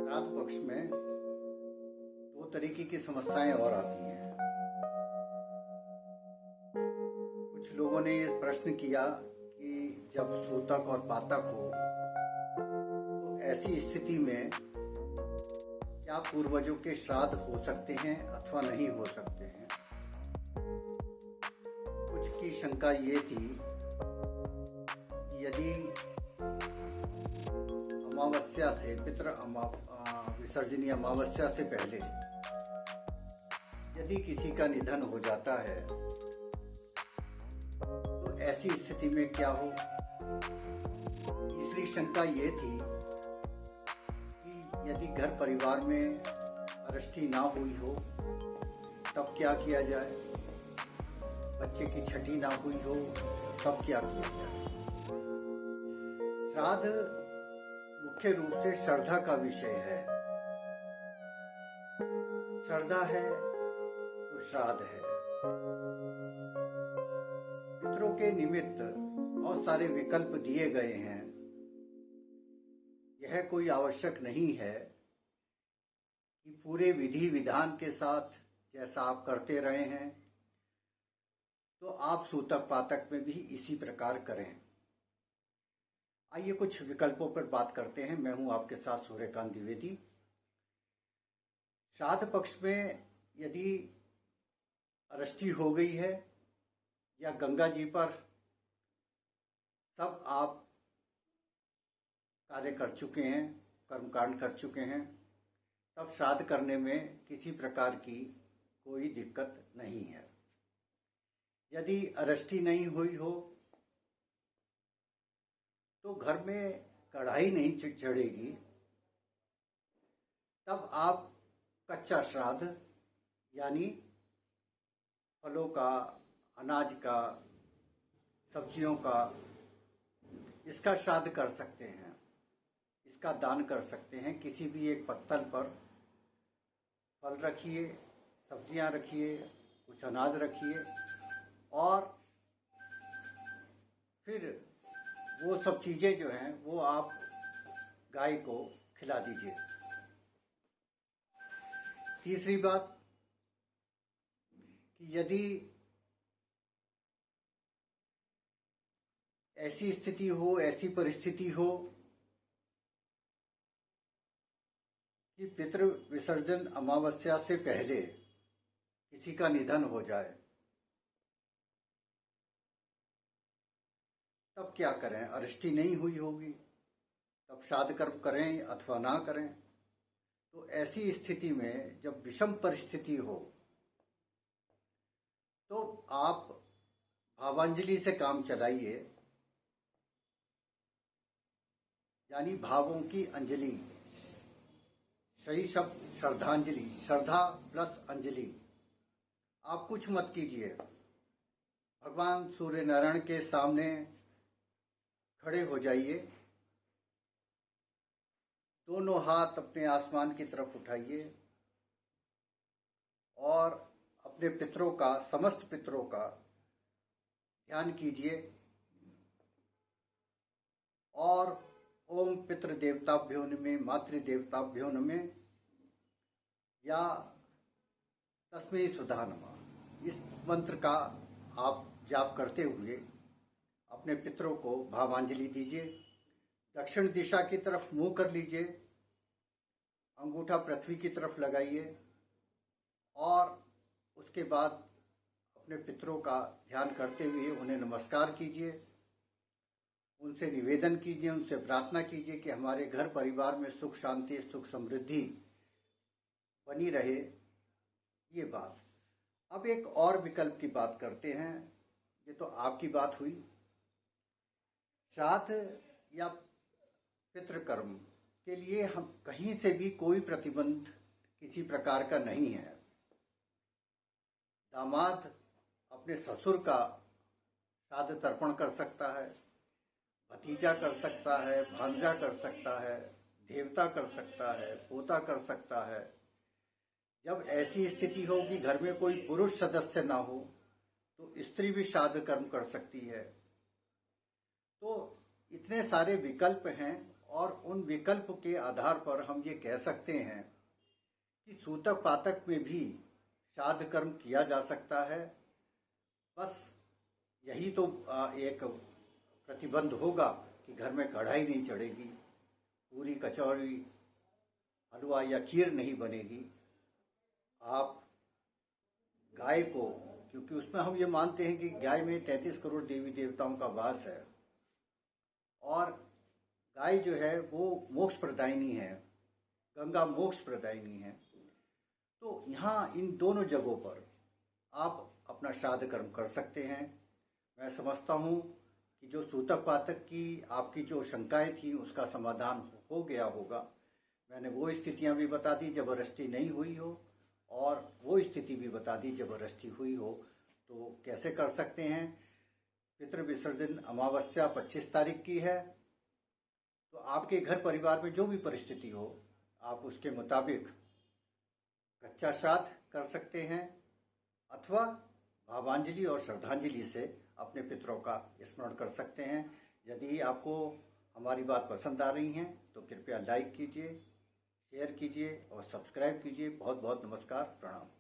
श्राद्ध पक्ष में दो तरीके की समस्याएं और आती हैं। कुछ लोगों ने ये प्रश्न किया कि जब सूतक और पातक हो तो ऐसी स्थिति में क्या पूर्वजों के श्राद्ध हो सकते हैं अथवा नहीं हो सकते हैं। कुछ की शंका ये थी कि यदि अमावस्या से विसर्जनीय अमावस्या से पहले यदि किसी का निधन हो जाता है तो ऐसी स्थिति में क्या हो। तीसरी शंका ये थी कि यदि घर परिवार में अरष्टी ना हुई हो तब क्या किया जाए, बच्चे की छठी ना हुई हो तब क्या किया जाए। श्राद्ध मुख्य रूप से श्रद्धा का विषय है। श्रद्धा है तो श्राद्ध है। पितरों के निमित्त बहुत सारे विकल्प दिए गए हैं। यह कोई आवश्यक नहीं है कि पूरे विधि विधान के साथ जैसा आप करते रहे हैं तो आप सूतक पातक में भी इसी प्रकार करें। आइए कुछ विकल्पों पर बात करते हैं। मैं हूं आपके साथ सूर्यकांत द्विवेदी। श्राद्ध पक्ष में यदि अरष्टी हो गई है या गंगा जी पर सब आप कार्य कर चुके हैं, कर्मकांड कर चुके हैं, तब श्राद्ध करने में किसी प्रकार की कोई दिक्कत नहीं है। यदि अरष्टी नहीं हुई हो तो घर में कढ़ाई नहीं चढ़ेगी, तब आप कच्चा श्राद्ध यानी फलों का, अनाज का, सब्जियों का, इसका श्राद्ध कर सकते हैं। इसका दान कर सकते हैं। किसी भी एक पत्तल पर फल रखिए, सब्जियां रखिए, कुछ अनाज रखिए और फिर वो सब चीजें जो हैं वो आप गाय को खिला दीजिए। तीसरी बात कि यदि ऐसी स्थिति हो, ऐसी परिस्थिति हो कि पितृ विसर्जन अमावस्या से पहले किसी का निधन हो जाए, तब क्या करें। अरष्टी नहीं हुई होगी तब श्राद्ध कर्म करें अथवा ना करें। तो ऐसी स्थिति में जब विषम परिस्थिति हो तो आप भावांजलि से काम चलाइए, यानी भावों की अंजलि। सही शब्द श्रद्धांजलि, श्रद्धा प्लस अंजलि। आप कुछ मत कीजिए, भगवान सूर्य नारायण के सामने खड़े हो जाइए, दोनों हाथ अपने आसमान की तरफ उठाइए और अपने पितरों का, समस्त पितरों का ध्यान कीजिए और ओम पितृ देवताभ्यो नमः, मातृ देवताभ्यो नमः या तस्मै सुधा नमः, इस मंत्र का आप जाप करते हुए अपने पितरों को भावांजलि दीजिए। दक्षिण दिशा की तरफ मुंह कर लीजिए, अंगूठा पृथ्वी की तरफ लगाइए और उसके बाद अपने पितरों का ध्यान करते हुए उन्हें नमस्कार कीजिए, उनसे निवेदन कीजिए, उनसे प्रार्थना कीजिए कि हमारे घर परिवार में सुख शांति, सुख समृद्धि बनी रहे। ये बात। अब एक और विकल्प की बात करते हैं। ये तो आपकी बात हुई। श्राद्ध या पितृकर्म के लिए हम कहीं से भी कोई प्रतिबंध किसी प्रकार का नहीं है। दामाद अपने ससुर का श्राद्ध तर्पण कर सकता है, भतीजा कर सकता है, भांजा कर सकता है, देवता कर सकता है, पोता कर सकता है। जब ऐसी स्थिति हो कि घर में कोई पुरुष सदस्य ना हो तो स्त्री भी श्राद्ध कर्म कर सकती है। तो इतने सारे विकल्प हैं और उन विकल्प के आधार पर हम ये कह सकते हैं कि सूतक पातक में भी श्राद्ध कर्म किया जा सकता है। बस यही तो एक प्रतिबंध होगा कि घर में कढ़ाई नहीं चढ़ेगी, पूरी कचौड़ी हलवा या खीर नहीं बनेगी। आप गाय को, क्योंकि उसमें हम ये मानते हैं कि गाय में 33 करोड़ देवी देवताओं का वास है और गाय जो है वो मोक्ष प्रदायिनी है, गंगा मोक्ष प्रदायिनी है। तो यहाँ इन दोनों जगहों पर आप अपना श्राद्ध कर्म कर सकते हैं। मैं समझता हूँ कि जो सूतक पातक की आपकी जो शंकाएं थी उसका समाधान हो गया होगा। मैंने वो स्थितियां भी बता दी जबरदस्ती नहीं हुई हो, और वो स्थिति भी बता दी जबरदस्ती हुई हो। तो कैसे कर सकते हैं? पितृ विसर्जन अमावस्या 25 तारीख की है, तो आपके घर परिवार में जो भी परिस्थिति हो आप उसके मुताबिक कच्चा श्राद्ध कर सकते हैं अथवा भावांजलि और श्रद्धांजलि से अपने पितरों का स्मरण कर सकते हैं। यदि आपको हमारी बात पसंद आ रही है तो कृपया लाइक कीजिए, शेयर कीजिए और सब्सक्राइब कीजिए। बहुत बहुत नमस्कार, प्रणाम।